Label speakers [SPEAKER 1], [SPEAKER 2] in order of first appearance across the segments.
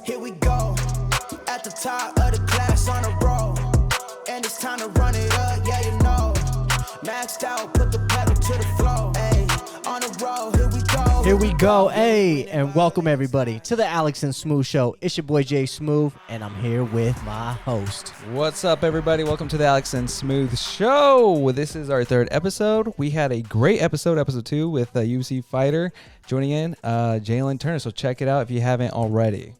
[SPEAKER 1] Here we go, at the top of the class on a roll, and it's time to run it up, yeah you know. Maxed out, put the pedal to the floor, ayy, on the road, here we go.
[SPEAKER 2] Here we go, hey, and welcome everybody to the Alex and Smooth Show. It's your boy Jay Smooth, and I'm here with my host.
[SPEAKER 3] What's up, everybody? Welcome to the Alex and Smooth Show. This is our third episode. We had a great episode 2, with a UFC fighter joining in, Jalen Turner. So check it out if you haven't already.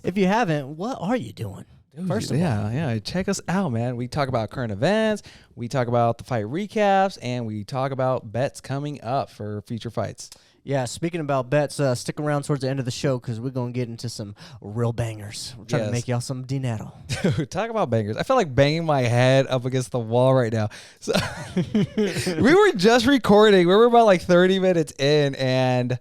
[SPEAKER 2] If you haven't, what are you doing? First of all,
[SPEAKER 3] yeah, check us out, man. We talk about current events, we talk about the fight recaps, and we talk about bets coming up for future fights.
[SPEAKER 2] Yeah, speaking about bets, stick around towards the end of the show because we're going to get into some real bangers. We're trying to make y'all some dinero.
[SPEAKER 3] Dude, talk about bangers. I feel like banging my head up against the wall right now. So we were just recording. We were about like 30 minutes in, and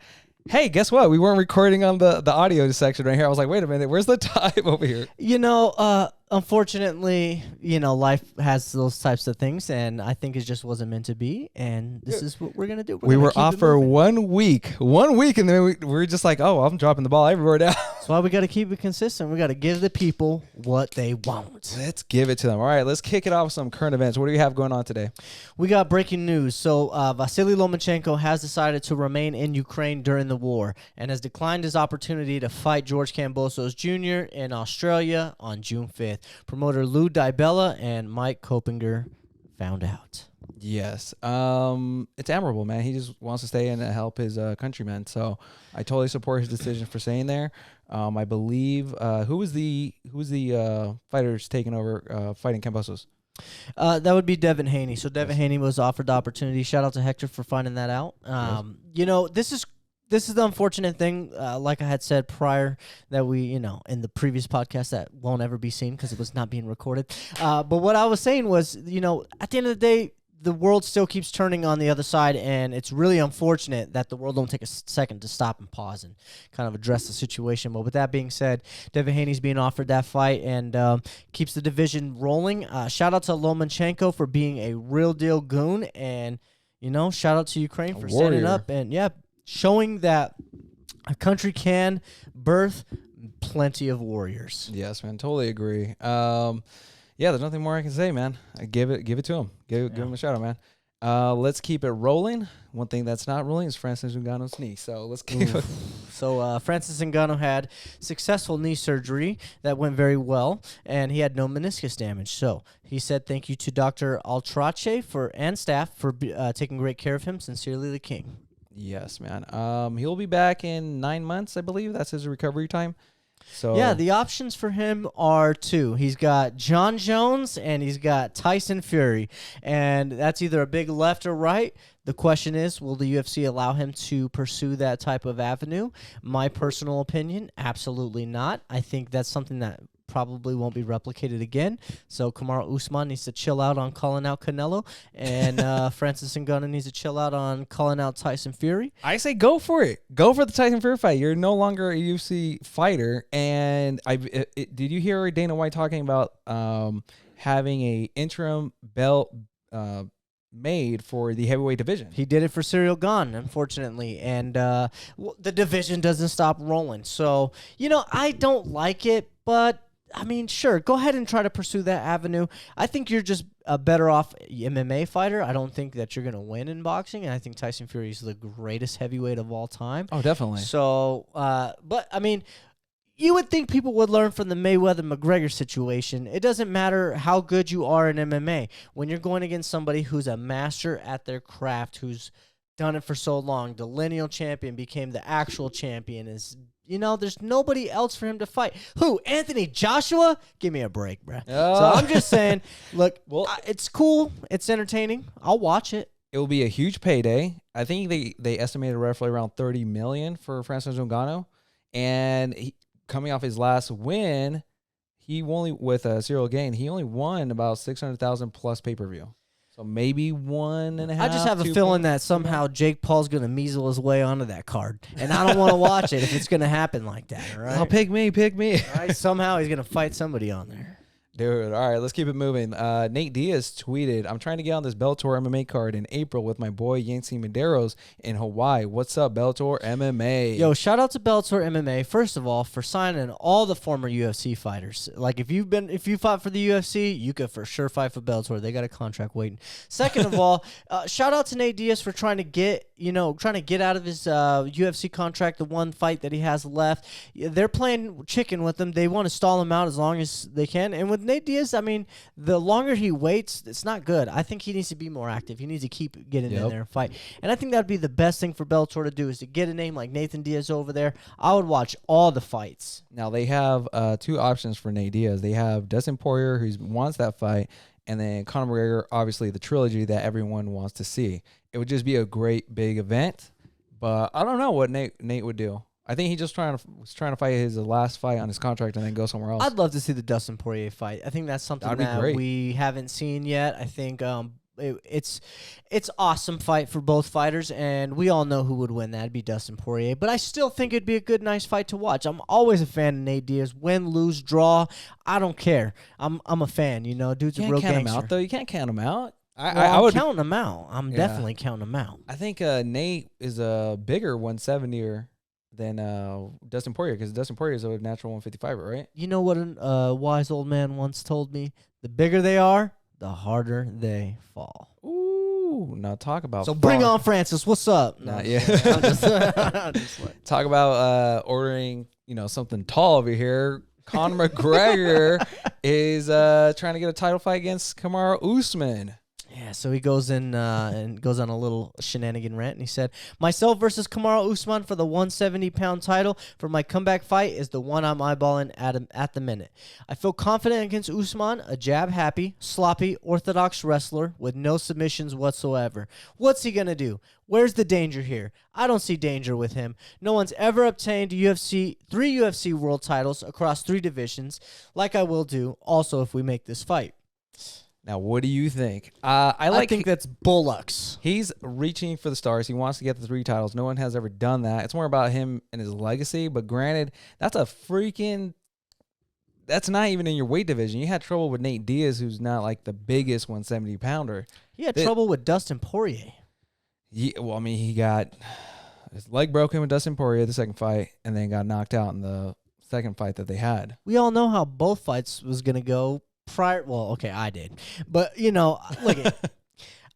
[SPEAKER 3] hey, guess what? We weren't recording on the audio section right here. I was like, wait a minute, where's the time over here?
[SPEAKER 2] You know, unfortunately, you know, life has those types of things, and I think it just wasn't meant to be, and this is what we're going to do.
[SPEAKER 3] We were off for 1 week. 1 week, and then we were just like, oh, I'm dropping the ball everywhere now.
[SPEAKER 2] That's why we got to keep it consistent. We got to give the people what they want.
[SPEAKER 3] Let's give it to them. All right, let's kick it off with some current events. What do you have going on today?
[SPEAKER 2] We got breaking news. So Vasily Lomachenko has decided to remain in Ukraine during the war and has declined his opportunity to fight George Kambosos Jr. in Australia on June 5th. Promoter Lou DiBella and Mike Copinger found out.
[SPEAKER 3] Yes. It's admirable, man. He just wants to stay and help his countrymen. So I totally support his decision for staying there. I believe who was the fighters taking over fighting Kambosos?
[SPEAKER 2] That would be Devin Haney. So Devin Haney was offered the opportunity. Shout out to Hector for finding that out. You know, this is the unfortunate thing, like I had said prior, that we, you know, in the previous podcast that won't ever be seen because it was not being recorded. But what I was saying was, you know, at the end of the day, the world still keeps turning on the other side, and it's really unfortunate that the world don't take a second to stop and pause and kind of address the situation. But with that being said, Devin Haney's being offered that fight and keeps the division rolling. Shout out to Lomachenko for being a real deal goon, and, you know, shout out to Ukraine for standing up and, showing that a country can birth plenty of warriors.
[SPEAKER 3] Yes, man, totally agree. There's nothing more I can say, man. I give it to him. Give him a shout out, man. Let's keep it rolling. One thing that's not rolling is Francis Ngannou's knee. So let's keep it.
[SPEAKER 2] So Francis Ngannou had successful knee surgery that went very well, and he had no meniscus damage. So he said thank you to Dr. Altrache and staff for taking great care of him. Sincerely, the King.
[SPEAKER 3] Yes, man. He'll be back in 9 months, I believe. That's his recovery time. So
[SPEAKER 2] yeah, the options for him are 2. He's got John Jones and he's got Tyson Fury, and that's either a big left or right. The question is, will the UFC allow him to pursue that type of avenue? My personal opinion, absolutely not. I think that's something that probably won't be replicated again. So Kamaru Usman needs to chill out on calling out Canelo, and Francis Ngannou needs to chill out on calling out Tyson Fury.
[SPEAKER 3] I say go for it. Go for the Tyson Fury fight. You're no longer a UFC fighter. And did you hear Dana White talking about having a interim belt made for the heavyweight division?
[SPEAKER 2] He did it for Cyril Gane, unfortunately, and the division doesn't stop rolling. So, you know, I don't like it, but I mean, sure, go ahead and try to pursue that avenue. I think you're just a better off MMA fighter. I don't think that you're going to win in boxing, and I think Tyson Fury is the greatest heavyweight of all time.
[SPEAKER 3] Oh, definitely.
[SPEAKER 2] So, but, I mean, you would think people would learn from the Mayweather-McGregor situation. It doesn't matter how good you are in MMA. When you're going against somebody who's a master at their craft, who's done it for so long, the lineal champion became the actual champion, is, you know, there's nobody else for him to fight. Who? Anthony Joshua? Give me a break, bruh.
[SPEAKER 3] Oh.
[SPEAKER 2] So I'm just saying, look, it's cool. It's entertaining. I'll watch it.
[SPEAKER 3] It will be a huge payday. I think they estimated roughly around $30 million for Francis Ngannou. And coming off his last win, he only, with Cyril Gane, he only won about 600,000 plus pay-per-view. So maybe 1.5.
[SPEAKER 2] I just have a feeling that somehow Jake Paul's going to measle his way onto that card. And I don't want to watch it if it's going to happen like that, all right?
[SPEAKER 3] Oh, pick me.
[SPEAKER 2] All right? Somehow he's going to fight somebody on there.
[SPEAKER 3] Dude, all right, let's keep it moving. Nate Diaz tweeted, I'm trying to get on this Bellator MMA card in April with my boy Yancy Medeiros in Hawaii. What's up, Bellator MMA?
[SPEAKER 2] Yo, shout out to Bellator MMA, first of all, for signing all the former UFC fighters. Like, if you fought for the UFC, you could for sure fight for Bellator. They got a contract waiting. Second of all, shout out to Nate Diaz for trying to get out of his UFC contract, the one fight that he has left. They're playing chicken with him. They want to stall him out as long as they can. And with Nate Diaz, I mean, the longer he waits, it's not good. I think he needs to be more active. He needs to keep getting in there and fight. And I think that would be the best thing for Bellator to do, is to get a name like Nathan Diaz over there. I would watch all the fights.
[SPEAKER 3] Now, they have two options for Nate Diaz. They have Dustin Poirier, who wants that fight, and then Conor McGregor, obviously the trilogy that everyone wants to see. It would just be a great big event, but I don't know what Nate would do. I think he just was trying to fight his last fight on his contract and then go somewhere else.
[SPEAKER 2] I'd love to see the Dustin Poirier fight. I think that's something that we haven't seen yet. I think it's awesome fight for both fighters, and we all know who would win. That'd be Dustin Poirier. But I still think it'd be a good, nice fight to watch. I'm always a fan of Nate Diaz. Win, lose, draw, I don't care. I'm a fan. You know, dude's a real gangster.
[SPEAKER 3] You can't count him out, though. You can't count him out.
[SPEAKER 2] I would count him out. I'm definitely counting him out.
[SPEAKER 3] I think Nate is a bigger 170er than Dustin Poirier, because Dustin Poirier is a natural 155er, right?
[SPEAKER 2] You know what a wise old man once told me? The bigger they are, the harder they fall.
[SPEAKER 3] Ooh, now talk about
[SPEAKER 2] bring on Francis. What's up?
[SPEAKER 3] Not yet. Talk about ordering, something tall over here. Conor McGregor is trying to get a title fight against Kamaru Usman.
[SPEAKER 2] Yeah, so he goes in and goes on a little shenanigan rant, and he said, myself versus Kamaru Usman for the 170-pound title for my comeback fight is the one I'm eyeballing at the minute. I feel confident against Usman, a jab-happy, sloppy, orthodox wrestler with no submissions whatsoever. What's he going to do? Where's the danger here? I don't see danger with him. No one's ever obtained three UFC world titles across 3 divisions, like I will do also if we make this fight.
[SPEAKER 3] Now, what do you think? I
[SPEAKER 2] think that's bullocks.
[SPEAKER 3] He's reaching for the stars. He wants to get the 3 titles. No one has ever done that. It's more about him and his legacy. But granted, that's not even in your weight division. You had trouble with Nate Diaz, who's not like the biggest 170-pounder.
[SPEAKER 2] He had trouble with Dustin Poirier.
[SPEAKER 3] He got his leg broken with Dustin Poirier the second fight, and then got knocked out in the second fight that they had.
[SPEAKER 2] We all know how both fights was going to go. I did. But, look,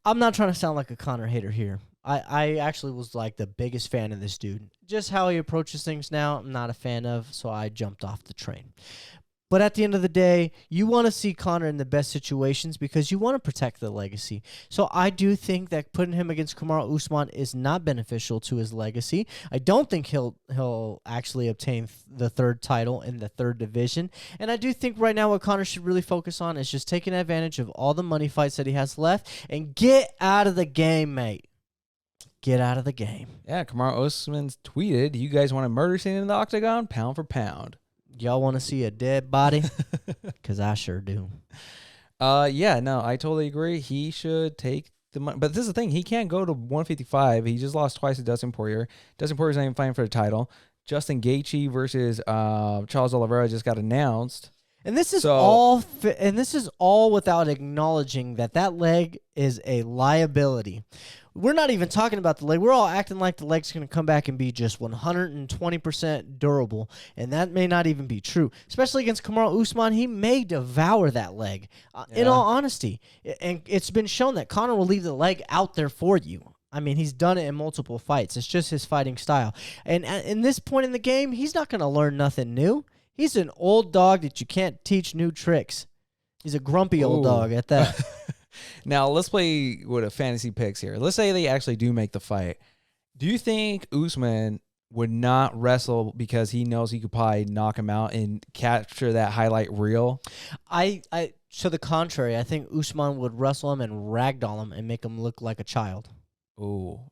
[SPEAKER 2] I'm not trying to sound like a Conor hater here. I actually was like the biggest fan of this dude. Just how he approaches things now, I'm not a fan of, so I jumped off the train. But at the end of the day, you want to see Conor in the best situations because you want to protect the legacy. So I do think that putting him against Kamaru Usman is not beneficial to his legacy. I don't think he'll actually obtain the 3rd title in the 3rd division. And I do think right now what Conor should really focus on is just taking advantage of all the money fights that he has left and get out of the game, mate. Get out of the game.
[SPEAKER 3] Yeah, Kamaru Usman's tweeted, you guys want a murder scene in the octagon? Pound for pound.
[SPEAKER 2] Y'all want to see a dead body? Because I sure do.
[SPEAKER 3] I totally agree. He should take the money. But this is the thing. He can't go to 155. He just lost twice to Dustin Poirier. Dustin Poirier's not even fighting for the title. Justin Gaethje versus Charles Oliveira just got announced.
[SPEAKER 2] And this is all without acknowledging that leg is a liability. We're not even talking about the leg. We're all acting like the leg's going to come back and be just 120% durable, and that may not even be true. Especially against Kamaru Usman, he may devour that leg. In all honesty, and it's been shown that Conor will leave the leg out there for you. I mean, he's done it in multiple fights. It's just his fighting style. And in this point in the game, he's not going to learn nothing new. He's an old dog that you can't teach new tricks. He's a grumpy old dog at that.
[SPEAKER 3] Now, let's play with a fantasy picks here. Let's say they actually do make the fight. Do you think Usman would not wrestle because he knows he could probably knock him out and capture that highlight reel?
[SPEAKER 2] To the contrary, I think Usman would wrestle him and ragdoll him and make him look like a child.
[SPEAKER 3] Oh,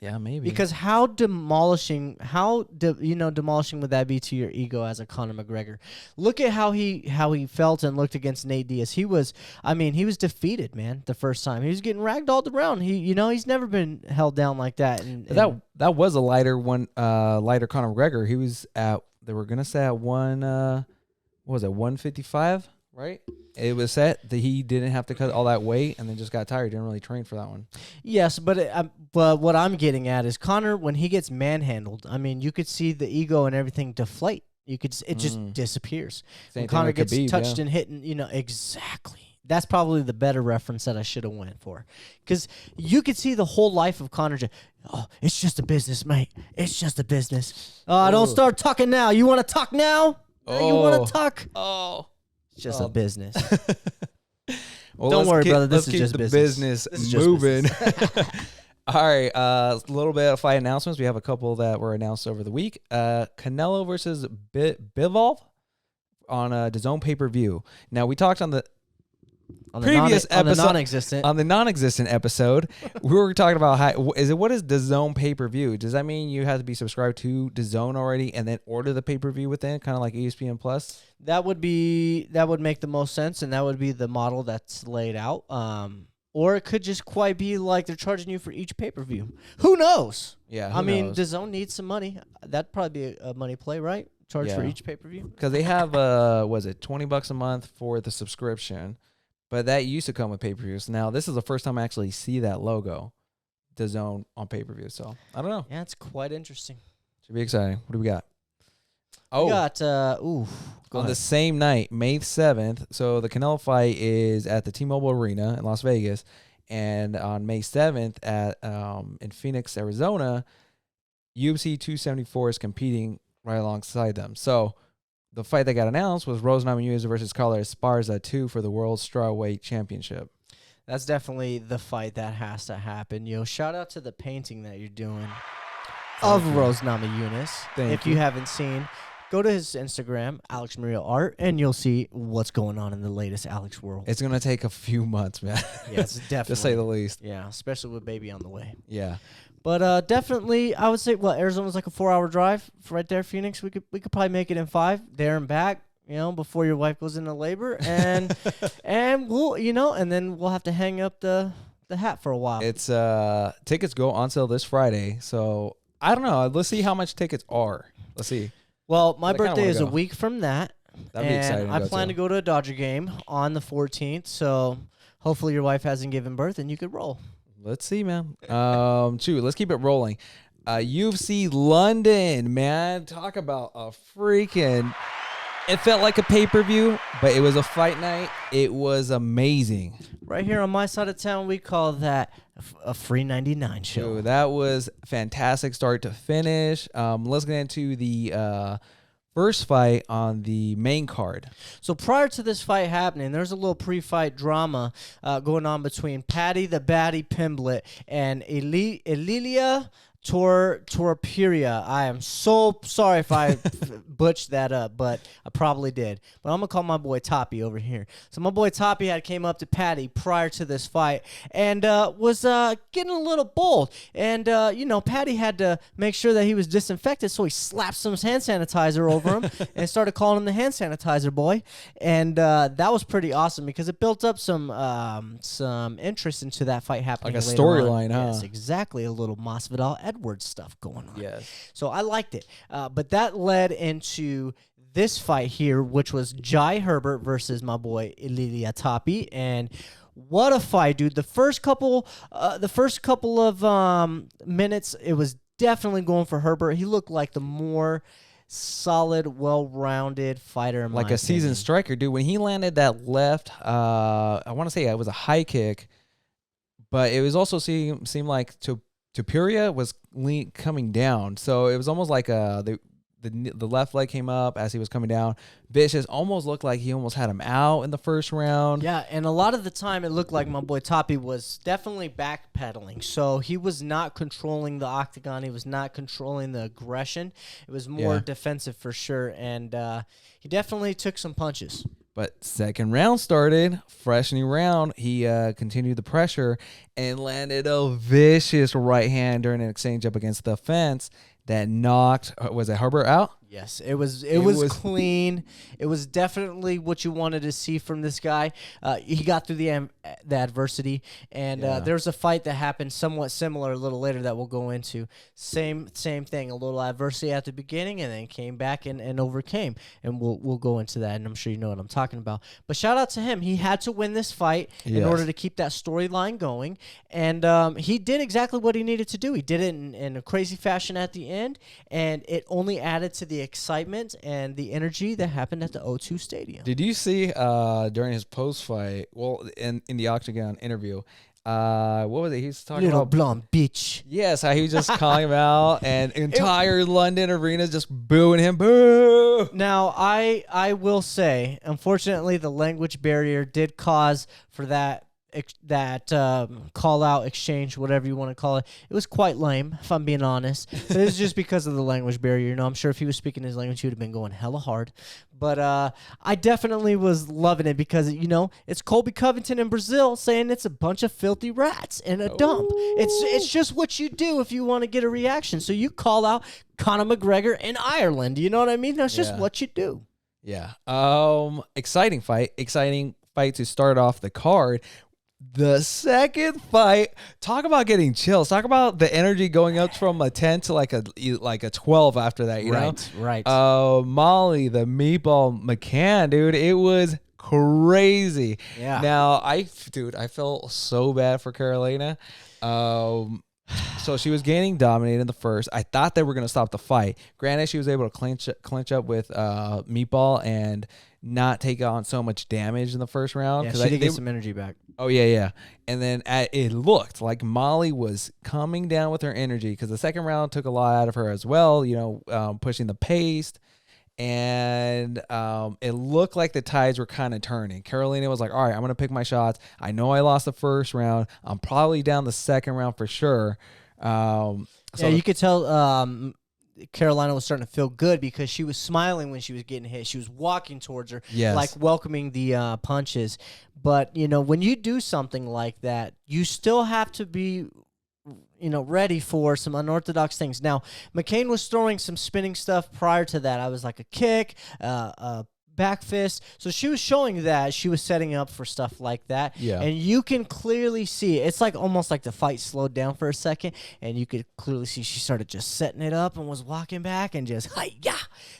[SPEAKER 3] yeah, maybe.
[SPEAKER 2] Because how demolishing would that be to your ego as a Conor McGregor? Look at how he felt and looked against Nate Diaz. He was defeated, man, the first time. He was getting ragdolled around. He's never been held down like that. And
[SPEAKER 3] that was a lighter Conor McGregor. He was at, they were gonna say at 155. right? It was set that he didn't have to cut all that weight and then just got tired. Didn't really train for that one.
[SPEAKER 2] Yes, but what I'm getting at is Conor, when he gets manhandled, I mean, you could see the ego and everything deflate. It just disappears.
[SPEAKER 3] Same
[SPEAKER 2] When
[SPEAKER 3] thing
[SPEAKER 2] Conor
[SPEAKER 3] with
[SPEAKER 2] gets
[SPEAKER 3] Khabib,
[SPEAKER 2] touched
[SPEAKER 3] yeah.
[SPEAKER 2] and hit, exactly. That's probably the better reference that I should have went for, because you could see the whole life of Conor. It's just a business, mate. It's just a business. Don't start talking now. You want to talk now? You want to talk?
[SPEAKER 3] Oh,
[SPEAKER 2] it's just a business.
[SPEAKER 3] Well,
[SPEAKER 2] Don't worry, brother.
[SPEAKER 3] Let's
[SPEAKER 2] This is
[SPEAKER 3] keep
[SPEAKER 2] just
[SPEAKER 3] the
[SPEAKER 2] business.
[SPEAKER 3] business
[SPEAKER 2] This is just
[SPEAKER 3] moving.
[SPEAKER 2] business.
[SPEAKER 3] All right, a little bit of fight announcements. We have a couple that were announced over the week. Canelo versus Bivol on a DAZN pay-per-view. Now, we talked on the previous episode, on the non-existent episode, we were talking about what is DAZN pay-per-view? Does that mean you have to be subscribed to DAZN already and then order the pay-per-view within, kind of like ESPN Plus?
[SPEAKER 2] That would make the most sense, and that would be the model that's laid out. Or it could just quite be like they're charging you for each pay-per-view. Who knows?
[SPEAKER 3] Yeah,
[SPEAKER 2] I mean, DAZN needs some money. That'd probably be a money play, right? Charge for each pay-per-view.
[SPEAKER 3] Because they have $20 a month for the subscription, but that used to come with pay-per-views. Now this is the first time I actually see that logo, DAZN on pay-per-view. So I don't know.
[SPEAKER 2] Yeah, it's quite interesting.
[SPEAKER 3] Should be exciting. What do we got?
[SPEAKER 2] We got
[SPEAKER 3] on the same night, May 7th. So the Canelo fight is at the T-Mobile Arena in Las Vegas, and on May 7th at in Phoenix, Arizona, UFC 274 is competing right alongside them. So the fight that got announced was Rose Namajunas versus Carla Esparza 2 for the World Strawweight Championship.
[SPEAKER 2] That's definitely the fight that has to happen. Shout out to the painting that you're doing of Rose Namajunas. If you haven't seen, go to his Instagram, Alex Maria Art, and you'll see what's going on in the latest Alex world.
[SPEAKER 3] It's going to take a few months, man.
[SPEAKER 2] Yeah, it's definitely.
[SPEAKER 3] To say the least.
[SPEAKER 2] Yeah, especially with baby on the way.
[SPEAKER 3] Yeah.
[SPEAKER 2] But definitely, I would say, Arizona's like a 4-hour drive right there. Phoenix, we could probably make it in 5 there and back. Before your wife goes into labor, and we'll, and then we'll have to hang up the hat for a while.
[SPEAKER 3] It's tickets go on sale this Friday, so I don't know. Let's see how much tickets are. Let's see.
[SPEAKER 2] Well, my birthday is a week from that.
[SPEAKER 3] That'd be exciting.
[SPEAKER 2] I plan to go to a Dodger game on the 14th, so hopefully your wife hasn't given birth and you could roll.
[SPEAKER 3] Let's see, man. Let's keep it rolling. UFC London, man. Talk about a freaking... It felt like a pay-per-view, but it was a fight night. It was amazing.
[SPEAKER 2] Right here on my side of town, we call that a free 99 show.
[SPEAKER 3] Dude, that was fantastic start to finish. Let's get into the first fight on the main card.
[SPEAKER 2] So prior to this fight happening, there's a little pre-fight drama going on between Patty the Batty Pimblett and Lilia Torperia. I am so sorry if I butched that up, but I probably did. But I'm going to call my boy Topi over here. So my boy Topi came up to Patty prior to this fight and was getting a little bold. And, Patty had to make sure that he was disinfected, so he slapped some hand sanitizer over him and started calling him the hand sanitizer boy. And that was pretty awesome because it built up some interest into that fight happening
[SPEAKER 3] like a
[SPEAKER 2] later
[SPEAKER 3] storyline,
[SPEAKER 2] on.
[SPEAKER 3] huh?
[SPEAKER 2] Yes, exactly. A little Masvidal Edwards stuff going on.
[SPEAKER 3] Yes.
[SPEAKER 2] So I liked it. But that led into this fight here, which was Jai Herbert versus my boy Lilia Topi. And what a fight, dude. The first couple of minutes, it was definitely going for Herbert. He looked like the more solid, well-rounded fighter.
[SPEAKER 3] Like a seasoned striker, dude. When he landed that left, I want to say it was a high kick, but it was also seemed like Topuria was coming down, so it was almost like the left leg came up as he was coming down. Vicious almost looked like he almost had him out in the first round.
[SPEAKER 2] Yeah, and a lot of the time it looked like my boy Topi was definitely backpedaling. So he was not controlling the octagon. He was not controlling the aggression. It was more defensive for sure, and he definitely took some punches.
[SPEAKER 3] But second round started, fresh new round. He continued the pressure and landed a vicious right hand during an exchange up against the fence that knocked, was it Herbert out?
[SPEAKER 2] Yes, it was clean. It was definitely what you wanted to see from this guy. He got through the adversity, and there's a fight that happened somewhat similar a little later that we'll go into. Same thing, a little adversity at the beginning, and then came back and overcame. And we'll go into that, and I'm sure you know what I'm talking about. But shout out to him. He had to win this fight in order to keep that storyline going, and he did exactly what he needed to do. He did it in a crazy fashion at the end, and it only added to the excitement and the energy that happened at the O2 Stadium.
[SPEAKER 3] Did you see during his post-fight, in the Octagon interview, what was it? He was talking
[SPEAKER 2] Little
[SPEAKER 3] about
[SPEAKER 2] blonde bitch.
[SPEAKER 3] Yes, how he was just calling him out, and entire London arena just booing him. Boo!
[SPEAKER 2] Now, I will say, unfortunately, the language barrier did cause for that call out exchange, whatever you want to call it. It was quite lame, if I'm being honest. But it was just because of the language barrier. You know, I'm sure if he was speaking his language, he would have been going hella hard. But I definitely was loving it because, you know, it's Colby Covington in Brazil saying it's a bunch of filthy rats and a dump. It's just what you do if you want to get a reaction. So you call out Conor McGregor in Ireland. You know what I mean? That's just what you do.
[SPEAKER 3] Yeah. Exciting fight to start off the card. The second fight, talk about getting chills. Talk about the energy going up from a 10 to like a 12 after that, you know?
[SPEAKER 2] Right.
[SPEAKER 3] Molly, the meatball McCann, dude, it was crazy.
[SPEAKER 2] Yeah.
[SPEAKER 3] Now, I felt so bad for Carolina. So she was gaining dominated in the first. I thought they were going to stop the fight. Granted, she was able to clinch up with Meatball and not take on so much damage in the first round.
[SPEAKER 2] Yeah, she did get some energy back.
[SPEAKER 3] Oh, yeah. And then it looked like Molly was coming down with her energy because the second round took a lot out of her as well, you know, pushing the pace. And it looked like the tides were kind of turning. Carolina was like, all right, I'm going to pick my shots. I know I lost the first round. I'm probably down the second round for sure.
[SPEAKER 2] You could tell Carolina was starting to feel good because she was smiling when she was getting hit. She was walking towards her, like welcoming the punches. But, you know, when you do something like that, you still have to be, you know, ready for some unorthodox things. Now, McCain was throwing some spinning stuff prior to that. I was like a kick, a back fist. So she was showing that she was setting up for stuff like that. Yeah. And you can clearly see, it's like almost like the fight slowed down for a second, and you could clearly see she started just setting it up and was walking back and just, hi-ya,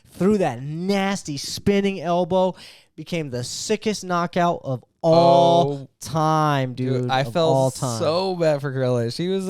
[SPEAKER 2] threw that nasty spinning elbow. Became the sickest knockout of all time, dude.
[SPEAKER 3] I felt so bad for Carolina. She was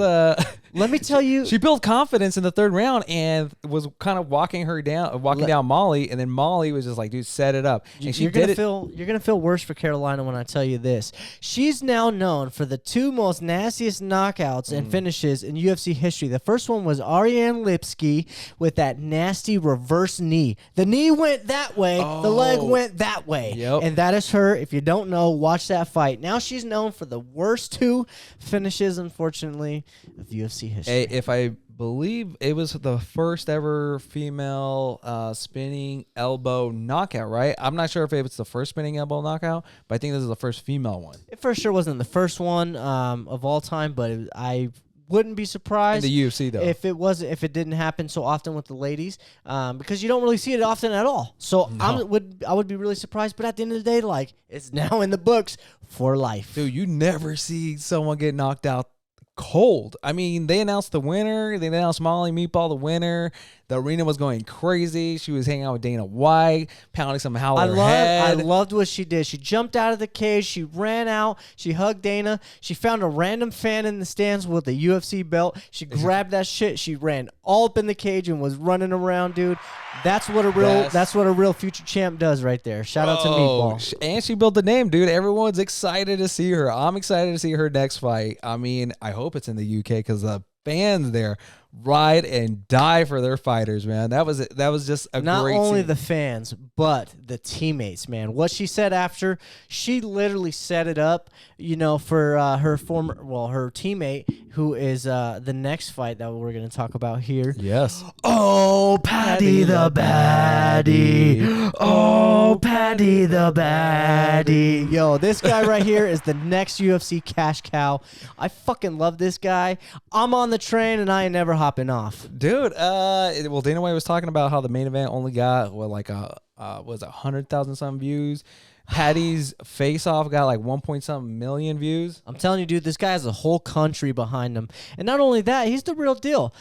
[SPEAKER 2] let me tell you,
[SPEAKER 3] she built confidence in the third round and was kind of walking down Molly, and then Molly was just like, dude, set it up. And
[SPEAKER 2] you're gonna feel worse for Carolina when I tell you this. She's now known for the two most nastiest knockouts and finishes in UFC history. The first one was Ariane Lipski with that nasty reverse knee. The knee went that way, the leg went that way.
[SPEAKER 3] Yep.
[SPEAKER 2] And that is her. If you don't know, watch that fight. Now she's known for the worst two finishes, unfortunately, of UFC history.
[SPEAKER 3] If I believe it was the first ever female spinning elbow knockout, right? I'm not sure if it was the first spinning elbow knockout, but I think this is the first female one.
[SPEAKER 2] It for sure wasn't the first one of all time, but I wouldn't be surprised
[SPEAKER 3] in the UFC though
[SPEAKER 2] if it didn't happen so often with the ladies, because you don't really see it often at all. So I would be really surprised. But at the end of the day, like, it's now in the books for life.
[SPEAKER 3] Dude, you never see someone get knocked out cold. I mean, they announced the winner. They announced Molly Meatball the winner. The arena was going crazy. She was hanging out with Dana White, pounding some head.
[SPEAKER 2] I loved what she did. She jumped out of the cage. She ran out. She hugged Dana. She found a random fan in the stands with a UFC belt. She grabbed that shit. She ran all up in the cage and was running around, dude. That's what a real future champ does right there. Shout out to Meatball.
[SPEAKER 3] And she built the name, dude. Everyone's excited to see her. I'm excited to see her next fight. I mean, I hope it's in the UK because the fans there ride and die for their fighters, man. That was just a
[SPEAKER 2] not
[SPEAKER 3] great
[SPEAKER 2] only
[SPEAKER 3] scene.
[SPEAKER 2] The fans, but the teammates, man. What she said after, she literally set it up, you know, for her teammate, who is the next fight that we're going to talk about here.
[SPEAKER 3] Yes.
[SPEAKER 2] Oh, Patty the Badger. baddie. Oh, Paddy the baddie. Yo, this guy right here is the next UFC cash cow. I fucking love this guy. I'm on the train and I ain't never hopping off.
[SPEAKER 3] Dude, well, Dana White was talking about how the main event only got, was 100,000 some views. Patty's face-off got like 1 million views.
[SPEAKER 2] I'm telling you, dude, this guy has a whole country behind him. And not only that, he's the real deal.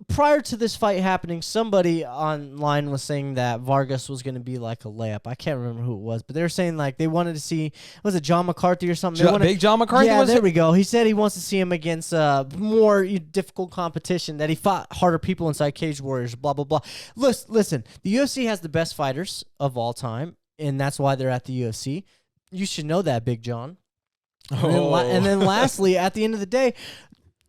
[SPEAKER 2] Prior to this fight happening, somebody online was saying that Vargas was going to be like a layup. I can't remember who it was, but they were saying like they wanted to see, was it John McCarthy or something?
[SPEAKER 3] Big John McCarthy?
[SPEAKER 2] Yeah,
[SPEAKER 3] was
[SPEAKER 2] there
[SPEAKER 3] it?
[SPEAKER 2] we go. He said he wants to see him against more difficult competition, that he fought harder people inside Cage Warriors, blah, blah, blah. Listen, the UFC has the best fighters of all time, and that's why they're at the UFC. You should know that, Big John. And then lastly, at the end of the day,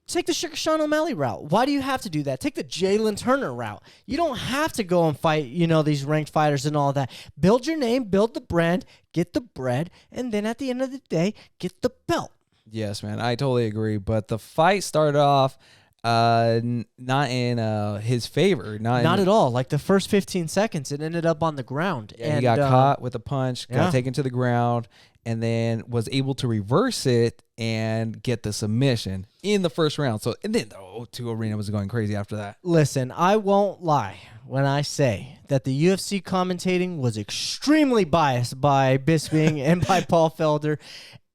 [SPEAKER 2] take the Sean O'Malley route. Why do you have to do that? Take the Jalen Turner route. You don't have to go and fight, these ranked fighters and all that. Build your name, build the brand, get the bread, and then at the end of the day, get the belt.
[SPEAKER 3] Yes, man, I totally agree. But the fight started off not in his favor. Not
[SPEAKER 2] at all. Like the first 15 seconds, it ended up on the ground.
[SPEAKER 3] Yeah, and he got caught with a punch, got taken to the ground, and then was able to reverse it and get the submission in the first round. So, and then the O2 Arena was going crazy after that.
[SPEAKER 2] Listen, I won't lie when I say that the UFC commentating was extremely biased by Bisping and by Paul Felder.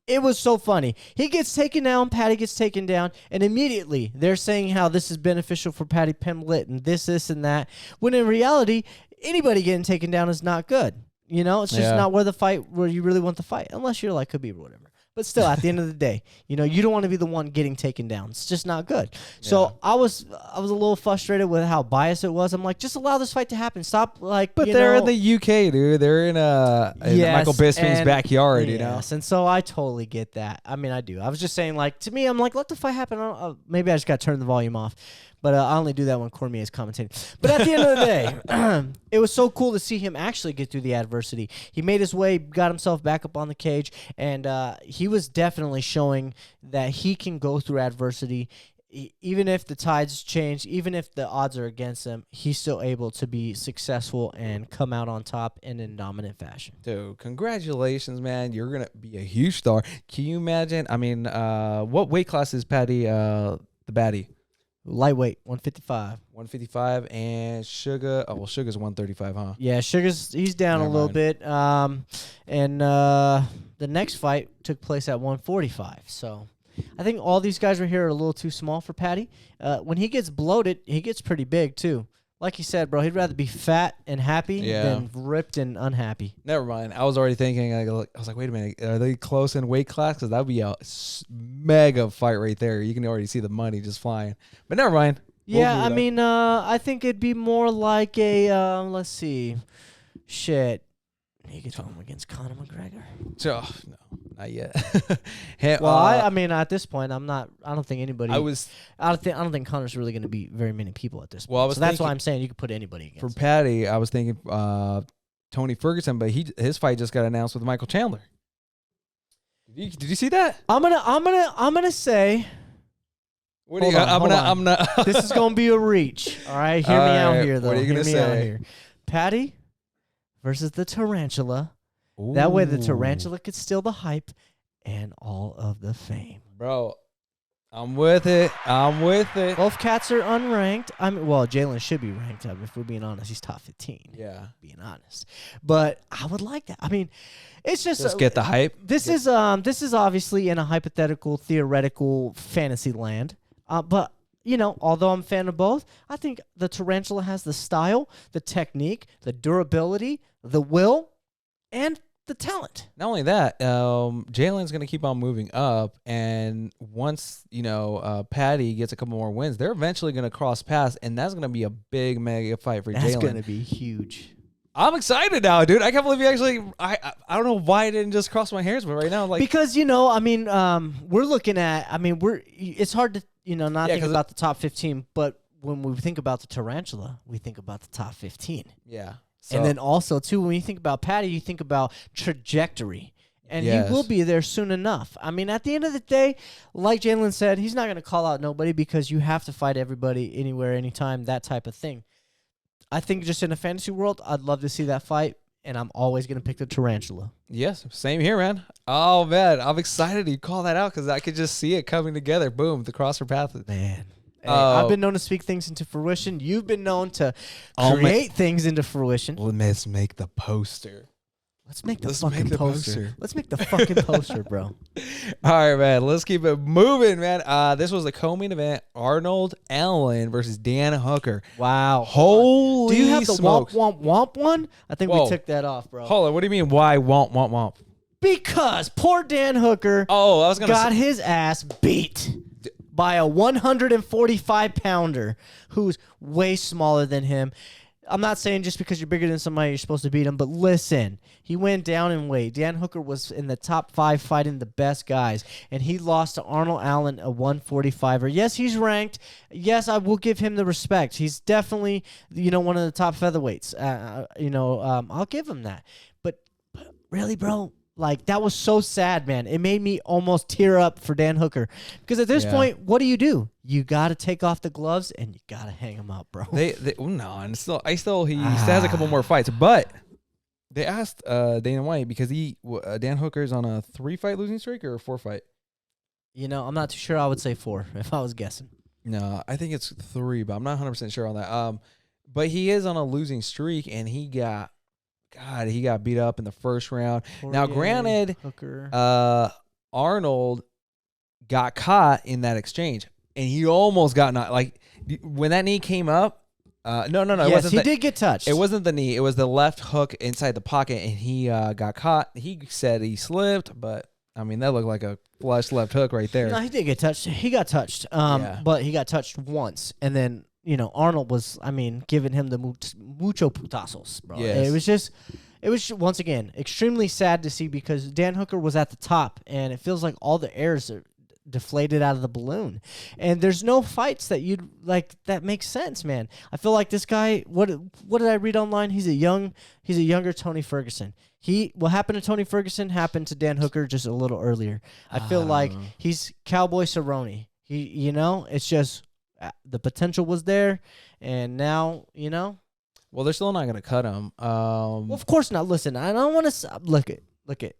[SPEAKER 2] It was so funny. He gets taken down, Paddy gets taken down, and immediately they're saying how this is beneficial for Paddy Pimblett and this, and that. When in reality, anybody getting taken down is not good. It's just not where you really want the fight, unless you're like Khabib or whatever. But still, at the end of the day, you don't want to be the one getting taken down. It's just not good. So I was a little frustrated with how biased it was. I'm like, just allow this fight to happen. Stop, like,
[SPEAKER 3] but they're in the UK, dude. They're in Michael Bisping's backyard,
[SPEAKER 2] Yes, and so I totally get that. I mean, I do. I was just saying, like, to me, I'm like, let the fight happen. Maybe I just got to turn the volume off. But I only do that when Cormier is commentating. But at the end of the day, it was so cool to see him actually get through the adversity. He made his way, got himself back up on the cage, and he was definitely showing that he can go through adversity. Even if the tides change, even if the odds are against him, he's still able to be successful and come out on top and in dominant fashion.
[SPEAKER 3] Dude, congratulations, man. You're going to be a huge star. Can you imagine? I mean, what weight class is Paddy, the baddie?
[SPEAKER 2] Lightweight, 155.
[SPEAKER 3] 155, and Sugar. Oh, well, Sugar's 135, huh?
[SPEAKER 2] Yeah, he's down a little bit. And the next fight took place at 145. So I think all these guys right here are a little too small for Paddy. When he gets bloated, he gets pretty big, too. Like you said, bro, he'd rather be fat and happy than ripped and unhappy.
[SPEAKER 3] Never mind. I was already thinking, I was like, wait a minute, are they close in weight class? Because that would be a mega fight right there. You can already see the money just flying. But never mind.
[SPEAKER 2] Yeah, I think it'd be more like a, let's see, shit. You could throw him against Conor McGregor.
[SPEAKER 3] No, not yet.
[SPEAKER 2] Well, I mean, at this point, I don't think anybody. I don't think Conor's really going to beat very many people at this point.
[SPEAKER 3] Well,
[SPEAKER 2] so that's why I'm saying you could put anybody against.
[SPEAKER 3] For Paddy, I was thinking Tony Ferguson, but his fight just got announced with Michael Chandler. Did you see that?
[SPEAKER 2] I'm gonna say.
[SPEAKER 3] What do you? I'm not.
[SPEAKER 2] This is gonna be a reach. All right, hear me out here, though.
[SPEAKER 3] What are you gonna say?
[SPEAKER 2] Paddy versus the Tarantula.
[SPEAKER 3] Ooh.
[SPEAKER 2] That way the Tarantula could steal the hype and all of the fame.
[SPEAKER 3] Bro, I'm with it.
[SPEAKER 2] Both cats are unranked. Jalen should be ranked up. If we're being honest, he's top 15.
[SPEAKER 3] Yeah.
[SPEAKER 2] Being honest. But I would like that. I mean, it's just
[SPEAKER 3] get the hype.
[SPEAKER 2] This is obviously in a hypothetical, theoretical fantasy land. But although I'm a fan of both, I think the Tarantula has the style, the technique, the durability, the will, and the talent.
[SPEAKER 3] Not only that, Jalen's going to keep on moving up, and once Paddy gets a couple more wins, they're eventually going to cross paths, and that's going to be a big mega fight for Jalen.
[SPEAKER 2] That's going to be huge.
[SPEAKER 3] I'm excited now, dude. I can't believe you actually. I don't know why I didn't just cross my hairs, but right now,
[SPEAKER 2] because we're looking at. It's hard to not think about the top 15, but when we think about the Tarantula, we think about the top 15.
[SPEAKER 3] Yeah.
[SPEAKER 2] So. And then also, too, when you think about Paddy, you think about trajectory. And he will be there soon enough. I mean, at the end of the day, like Jalen said, he's not going to call out nobody because you have to fight everybody anywhere, anytime, that type of thing. I think just in a fantasy world, I'd love to see that fight, and I'm always going to pick the tarantula.
[SPEAKER 3] Yes, same here, man. Oh, man, I'm excited you call that out because I could just see it coming together. Boom, the crosser path.
[SPEAKER 2] Man. Hey, I've been known to speak things into fruition. You've been known to
[SPEAKER 3] Oh,
[SPEAKER 2] create things into fruition.
[SPEAKER 3] Let's make the poster.
[SPEAKER 2] Let's make the
[SPEAKER 3] Let's
[SPEAKER 2] fucking
[SPEAKER 3] make the
[SPEAKER 2] poster.
[SPEAKER 3] poster.
[SPEAKER 2] Let's make the fucking poster, bro.
[SPEAKER 3] All right, man. Let's keep it moving, man. This was the co-main event: Arnold Allen versus Dan Hooker.
[SPEAKER 2] Wow.
[SPEAKER 3] Holy
[SPEAKER 2] Do you have the
[SPEAKER 3] smokes.
[SPEAKER 2] womp womp one? I think
[SPEAKER 3] Whoa.
[SPEAKER 2] we took that off, bro.
[SPEAKER 3] Hold on. What do you mean? Why womp?
[SPEAKER 2] Because poor Dan Hooker
[SPEAKER 3] Oh, I was gonna
[SPEAKER 2] got
[SPEAKER 3] say.
[SPEAKER 2] his ass beat by a 145-pounder who's way smaller than him. I'm not saying just because you're bigger than somebody you're supposed to beat him, but listen, he went down in weight. Dan Hooker was in the top 5 fighting the best guys, and he lost to Arnold Allen, a 145er. Yes, he's ranked. Yes, I will give him the respect. He's definitely, one of the top featherweights. I'll give him that. But really, bro, like, that was so sad, man. It made me almost tear up for Dan Hooker. Because at this point, what do? You got to take off the gloves and you got to hang him up, bro.
[SPEAKER 3] No, and he still has a couple more fights, but they asked Dana White because Dan Hooker's on a 3-fight losing streak or a 4-fight.
[SPEAKER 2] I'm not too sure. I would say 4 if I was guessing.
[SPEAKER 3] No, I think it's 3, but I'm not 100% sure on that. But he is on a losing streak, and he got beat up in the first round. Now, granted,
[SPEAKER 2] Hooker.
[SPEAKER 3] Arnold got caught in that exchange, and he almost got knocked. Like, when that knee came up, no.
[SPEAKER 2] Yes, he did get touched.
[SPEAKER 3] It wasn't the knee. It was the left hook inside the pocket, and he got caught. He said he slipped, but, I mean, that looked like a flush left hook right there.
[SPEAKER 2] No, he did get touched. He got touched. But he got touched once, and then Arnold was, giving him the mucho putazos, bro.
[SPEAKER 3] Yes.
[SPEAKER 2] It was once again extremely sad to see because Dan Hooker was at the top, and it feels like all the airs are deflated out of the balloon, and there's no fights that you'd like that makes sense, man. I feel like this guy. What did I read online? He's a younger Tony Ferguson. What happened to Tony Ferguson happened to Dan Hooker just a little earlier. I feel like he's Cowboy Cerrone. It's just. The potential was there, and now,
[SPEAKER 3] Well, they're still not going to cut him.
[SPEAKER 2] Well, of course not. Listen, I don't want to look it.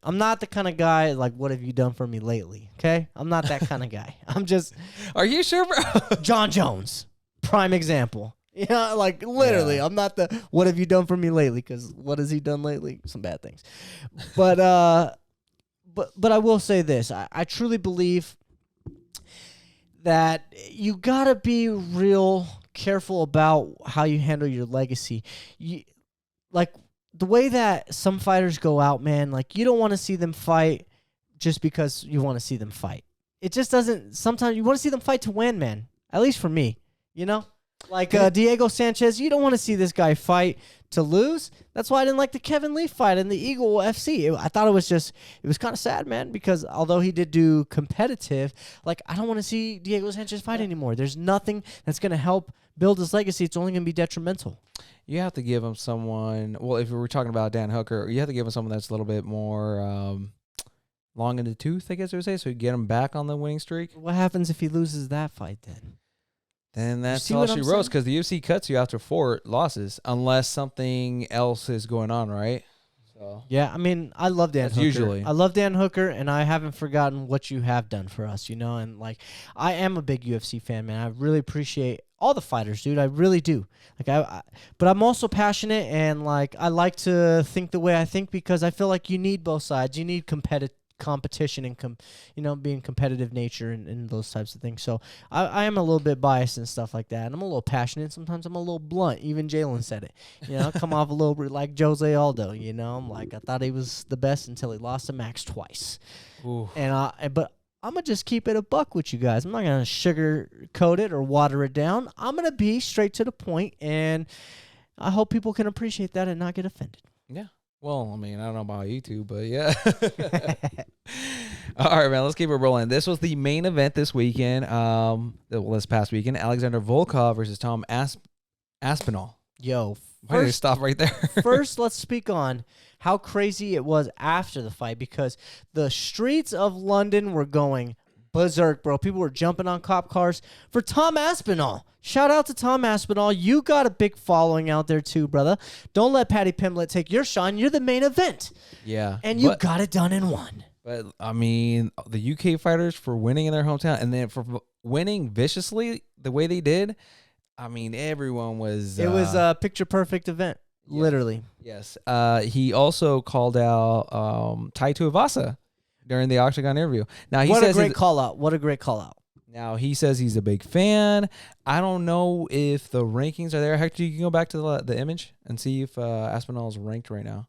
[SPEAKER 2] I'm not the kind of guy like, what have you done for me lately? Okay, I'm not that kind of guy. I'm just.
[SPEAKER 3] Are you sure, bro?
[SPEAKER 2] John Jones, prime example. Like literally, I'm not the what have you done for me lately? Because what has he done lately? Some bad things. But I will say this: I truly believe that you gotta be real careful about how you handle your legacy. Like the way that some fighters go out, man, like you don't want to see them fight just because you want to see them fight. It just doesn't. Sometimes you want to see them fight to win, man. At least for me, Like Diego Sanchez, you don't want to see this guy fight to lose. That's why I didn't like the Kevin Lee fight in the Eagle FC. I thought it was kind of sad, man, because although he did do competitive, like I don't want to see Diego Sanchez fight anymore. There's nothing that's going to help build his legacy. It's only going to be detrimental.
[SPEAKER 3] You have to give him someone, well, if we were talking about Dan Hooker, you have to give him someone that's a little bit more long in the tooth, I guess I would say, so you get him back on the winning streak.
[SPEAKER 2] What happens if he loses that fight then?
[SPEAKER 3] Then that's all she wrote, because the UFC cuts you after 4 losses unless something else is going on, right? So
[SPEAKER 2] yeah, I love Dan Hooker.
[SPEAKER 3] Usually.
[SPEAKER 2] I love Dan Hooker, and I haven't forgotten what you have done for us, and like I am a big UFC fan, man. I really appreciate all the fighters, dude. I really do. Like but I'm also passionate, and like I like to think the way I think because I feel like you need both sides. You need competition and being competitive nature and those types of things. So I am a little bit biased and stuff like that, and I'm a little passionate. Sometimes I'm a little blunt. Even Jalen said it. Come off a little bit like Jose Aldo. I'm like I thought he was the best until he lost to Max twice.
[SPEAKER 3] Ooh.
[SPEAKER 2] But I'm gonna just keep it a buck with you guys. I'm not gonna sugarcoat it or water it down. I'm gonna be straight to the point, and I hope people can appreciate that and not get offended.
[SPEAKER 3] Yeah. Well, I don't know about you two, but yeah. All right, man, let's keep it rolling. This was the main event this weekend, this past weekend. Alexander Volkov versus Tom Aspinall.
[SPEAKER 2] Yo.
[SPEAKER 3] Why did it stop right there?
[SPEAKER 2] First, let's speak on how crazy it was after the fight because the streets of London were going berserk, bro. People were jumping on cop cars for Tom Aspinall. Shout out to Tom Aspinall. You got a big following out there too, brother. Don't let Patty Pimblett take your shine. You're the main event.
[SPEAKER 3] Yeah.
[SPEAKER 2] And you got it done in one.
[SPEAKER 3] But, I mean, the UK fighters for winning in their hometown and then for winning viciously the way they did, I mean, everyone was...
[SPEAKER 2] It was a picture-perfect event, literally.
[SPEAKER 3] Yes. He also called out Tai Tuivasa during the Octagon interview. Now,
[SPEAKER 2] What a great call-out. What a great call-out.
[SPEAKER 3] Now, he says he's a big fan. I don't know if the rankings are there. Hector, you can go back to the image and see if Aspinall is ranked right now.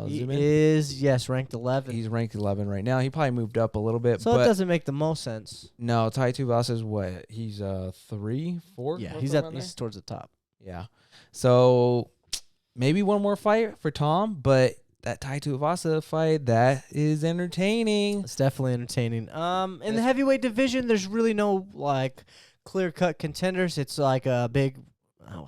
[SPEAKER 2] He is, yes, ranked 11.
[SPEAKER 3] He's ranked 11 right now. He probably moved up a little bit.
[SPEAKER 2] So it doesn't make the most sense.
[SPEAKER 3] No, Tai Tuivasa is what? He's 3, 4?
[SPEAKER 2] Yeah, he's towards the top.
[SPEAKER 3] Yeah. So maybe one more fight for Tom, but that Tai Tuivasa fight, that is entertaining.
[SPEAKER 2] It's definitely entertaining. In the heavyweight division, there's really no like clear-cut contenders. It's like a big,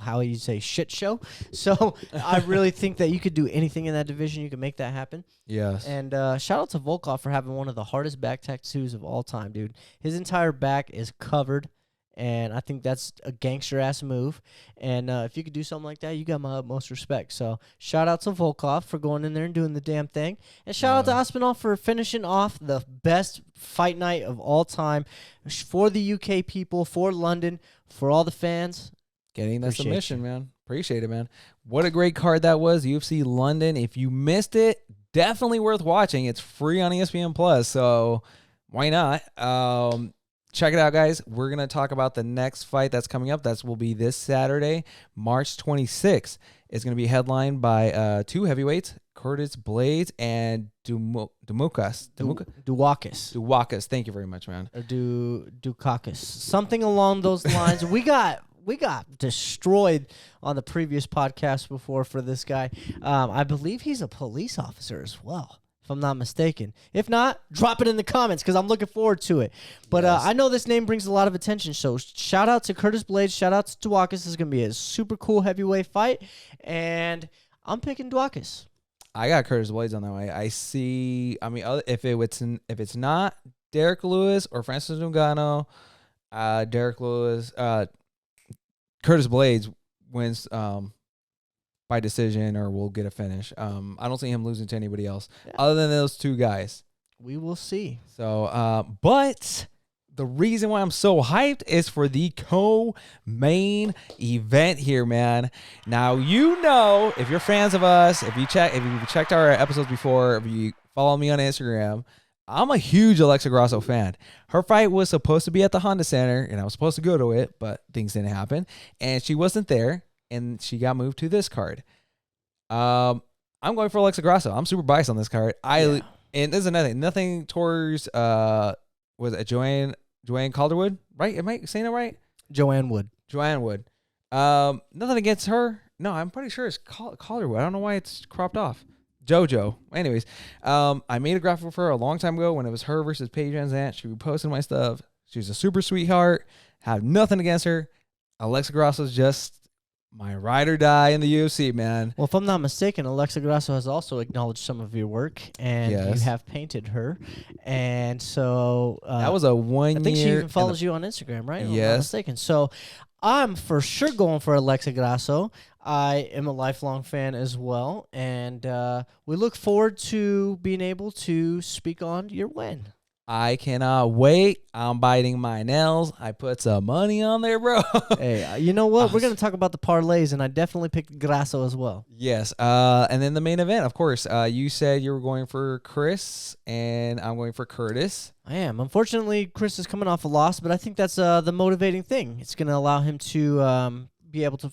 [SPEAKER 2] how you say, shit show. So I really think that you could do anything in that division. You can make that happen.
[SPEAKER 3] Yes.
[SPEAKER 2] And shout out to Volkov for having one of the hardest back tattoos of all time, dude. His entire back is covered, and I think that's a gangster-ass move. And if you could do something like that, you got my utmost respect. So shout out to Volkov for going in there and doing the damn thing. And shout out to Aspinall for finishing off the best fight night of all time for the UK people, for London, for all the fans.
[SPEAKER 3] Getting that submission, man. Appreciate it, man. What a great card that was. UFC London. If you missed it, definitely worth watching. It's free on ESPN Plus, so why not? Check it out, guys. We're going to talk about the next fight that's coming up. That will be this Saturday, March 26th. It's going to be headlined by 2 heavyweights, Curtis Blaydes and Duwakis. Thank you very much, man.
[SPEAKER 2] Or Dukakis. Something along those lines. We got destroyed on the previous podcast before for this guy. I believe he's a police officer as well, if I'm not mistaken. If not, drop it in the comments because I'm looking forward to it. But I know this name brings a lot of attention, so shout out to Curtis Blaydes. Shout out to Duwakis. This is going to be a super cool heavyweight fight, and I'm picking Duwakis.
[SPEAKER 3] I got Curtis Blaydes on that way. I see. I mean, if it's not Derek Lewis or Francis Ngannou, Curtis Blaydes wins by decision or will get a finish. I don't see him losing to anybody else other than those 2 guys.
[SPEAKER 2] We will see.
[SPEAKER 3] So, but the reason why I'm so hyped is for the co-main event here, man. Now, you know, if you're fans of us, if you've checked our episodes before, if you follow me on Instagram, I'm a huge Alexa Grasso fan. Her fight was supposed to be at the Honda Center, and I was supposed to go to it, but things didn't happen, and she wasn't there, and she got moved to this card. I'm going for Alexa Grasso. I'm super biased on this card. And there's another thing. Nothing towards was it Joanne Calderwood? Right? Am I saying it right?
[SPEAKER 2] Joanne Wood.
[SPEAKER 3] Nothing against her. No, I'm pretty sure it's Calderwood. I don't know why it's cropped off. JoJo. Anyways, I made a graphic for her a long time ago when it was her versus Paige Van Zandt. She reposted my stuff. She's a super sweetheart. Have nothing against her. Alexa Grasso's just my ride or die in the UFC, man.
[SPEAKER 2] Well, if I'm not mistaken, Alexa Grasso has also acknowledged some of your work, and you have painted her. And so
[SPEAKER 3] that was a 1 year.
[SPEAKER 2] I think she even follows you on Instagram, right?
[SPEAKER 3] Yes.
[SPEAKER 2] If I'm not mistaken. So I'm for sure going for Alexa Grasso. I am a lifelong fan as well, and we look forward to being able to speak on your win.
[SPEAKER 3] I cannot wait. I'm biting my nails. I put some money on there, bro.
[SPEAKER 2] Hey, you know what? We're going to talk about the parlays, and I definitely picked Grasso as well.
[SPEAKER 3] Yes. And then the main event, of course. You said you were going for Chris, and I'm going for Curtis.
[SPEAKER 2] I am. Unfortunately, Chris is coming off a loss, but I think that's the motivating thing. It's going to allow him to be able to,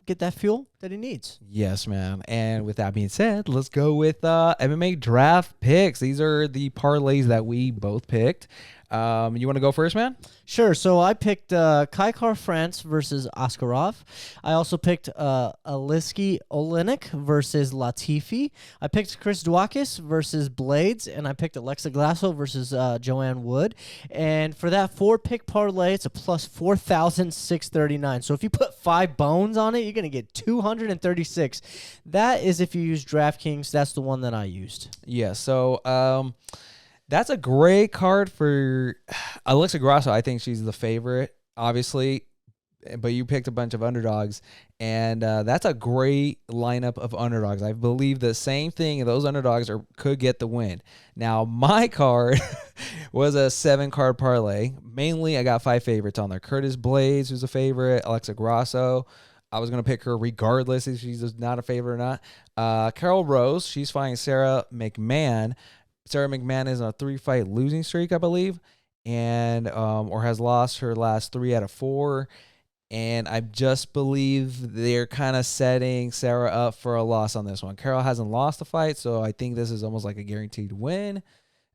[SPEAKER 2] get that fuel that he needs.
[SPEAKER 3] Yes, man. And with that being said, let's go with MMA Draft Picks. These are the parlays that we both picked. You want to go first, man?
[SPEAKER 2] Sure. So I picked Kai France versus Askarov. I also picked Aliski Olenek versus Latifi. I picked Chris Duwakis versus Blaydes, and I picked Alexa Grasso versus Joanne Wood. And for that 4-pick parlay, it's a plus 4,639. So if you put 5 bones on it, you're going to get 236. That is if you use DraftKings. That's the one that I used.
[SPEAKER 3] Yeah. So That's a great card for Alexa Grasso. I think she's the favorite, obviously, but you picked a bunch of underdogs, and that's a great lineup of underdogs. I believe the same thing. Those underdogs could get the win. Now, my card was a 7-card parlay. Mainly, I got 5 favorites on there. Blaydes, who's a favorite. Alexa Grasso. I was going to pick her regardless if she's not a favorite or not. Carol Rose, she's fighting Sarah McCann. Sarah McCann is on a 3-fight losing streak, I believe, and or has lost her last 3 out of 4. And I just believe they're kind of setting Sarah up for a loss on this one. Carol hasn't lost a fight, so I think this is almost like a guaranteed win.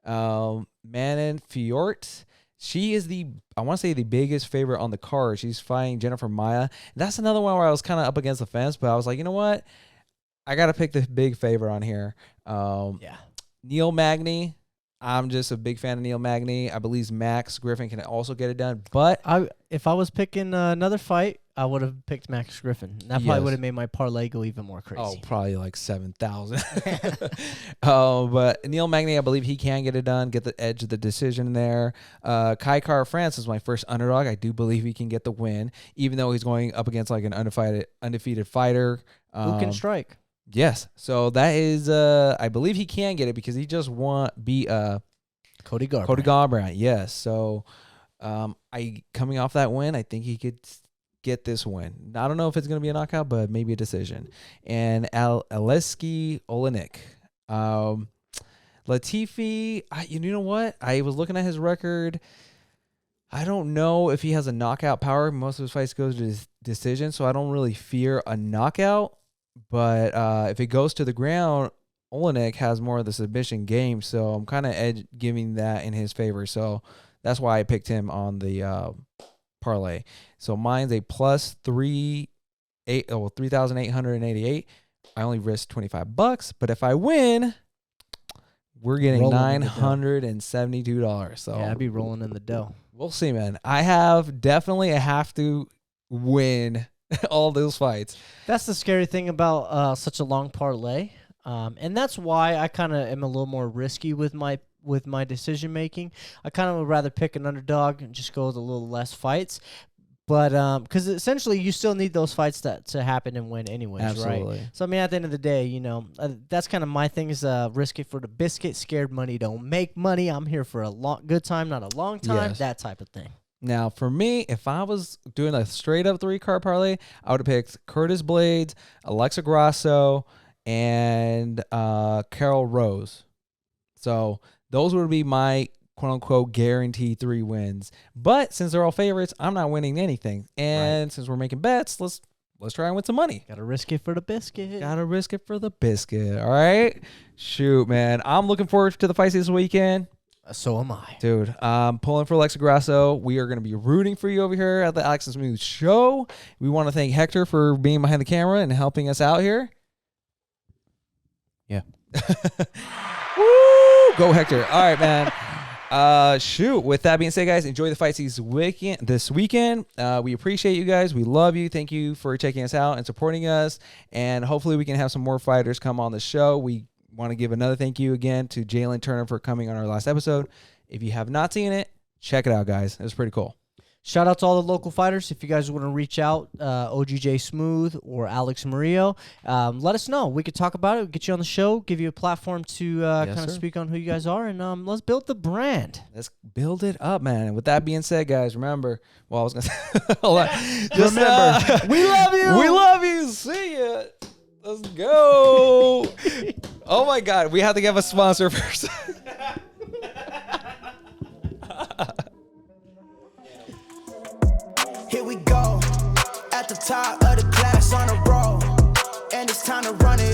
[SPEAKER 3] Manon Fiort, she is I want to say the biggest favorite on the card. She's fighting Jennifer Maia. That's another one where I was kind of up against the fence, but I was like, you know what? I got to pick the big favorite on here. Neil Magny. I'm just a big fan of Neil Magny. I believe Max Griffin can also get it done. But
[SPEAKER 2] if I was picking another fight, I would have picked Max Griffin. That probably would have made my parlay go even more crazy.
[SPEAKER 3] Oh, probably like 7,000. But Neil Magny, I believe he can get it done, get the edge of the decision there. Kai Kara France is my first underdog. I do believe he can get the win, even though he's going up against like an undefeated fighter.
[SPEAKER 2] Who can strike?
[SPEAKER 3] Yes. So that is, I believe he can get it because he just beat
[SPEAKER 2] Cody Garbrandt.
[SPEAKER 3] Cody Garbrandt, yes. So coming off that win, I think he could get this win. I don't know if it's going to be a knockout, but maybe a decision. And Aleski Olenek. Latifi, you know what? I was looking at his record. I don't know if he has a knockout power. Most of his fights goes to his decision, so I don't really fear a knockout. But if it goes to the ground, Olenek has more of the submission game, so I'm kind of giving that in his favor. So that's why I picked him on the parlay. So mine's a plus 3,888. I only risked $25, but if I win, we're getting $972. So
[SPEAKER 2] yeah, I'd be rolling in the dough.
[SPEAKER 3] We'll see, man. I definitely have to win all those fights.
[SPEAKER 2] That's the scary thing about such a long parlay. And that's why I kind of am a little more risky with my decision making. I kind of would rather pick an underdog and just go with a little less fights. But because essentially you still need those fights to happen and win anyways,
[SPEAKER 3] Absolutely.
[SPEAKER 2] right? So I mean, at the end of the day, that's kind of my thing is risk it for the biscuit. Scared money don't make money. I'm here for a good time, not a long time.
[SPEAKER 3] Yes.
[SPEAKER 2] That type of thing.
[SPEAKER 3] Now, for me, if I was doing a straight-up 3-card parlay, I would have picked Blaydes, Alexa Grasso, and Carol Rose. So those would be my quote-unquote guaranteed 3 wins. But since they're all favorites, I'm not winning anything. And since we're making bets, let's try and win some money.
[SPEAKER 2] Gotta risk it for the biscuit.
[SPEAKER 3] Gotta risk it for the biscuit. All right? Shoot, man. I'm looking forward to the fights this weekend.
[SPEAKER 2] So am I.
[SPEAKER 3] Dude, pulling for Alexa Grasso. We are going to be rooting for you over here at the Alex and Smooth Show. We want to thank Hector for being behind the camera and helping us out here. Yeah. Woo! Go, Hector. All right, man. Shoot. With that being said, guys, enjoy the fights this weekend. We appreciate you guys. We love you. Thank you for checking us out and supporting us. And hopefully we can have some more fighters come on the show. We want to give another thank you again to Jalen Turner for coming on our last episode. If you have not seen it, check it out, guys. It was pretty cool.
[SPEAKER 2] Shout out to all the local fighters. If you guys want to reach out, OGJ Smooth or Alex Murillo, let us know. We could talk about it, get you on the show, give you a platform to kind of speak on who you guys are, and let's build the brand.
[SPEAKER 3] Let's build it up, man. And with that being said, guys, remember, well, I was going to say, hold on.
[SPEAKER 2] Just remember, we love you.
[SPEAKER 3] We love you. See ya. Let's go. Oh, my God. We have to give a sponsor first.
[SPEAKER 1] Here we go. At the top of the class on a roll. And it's time to run it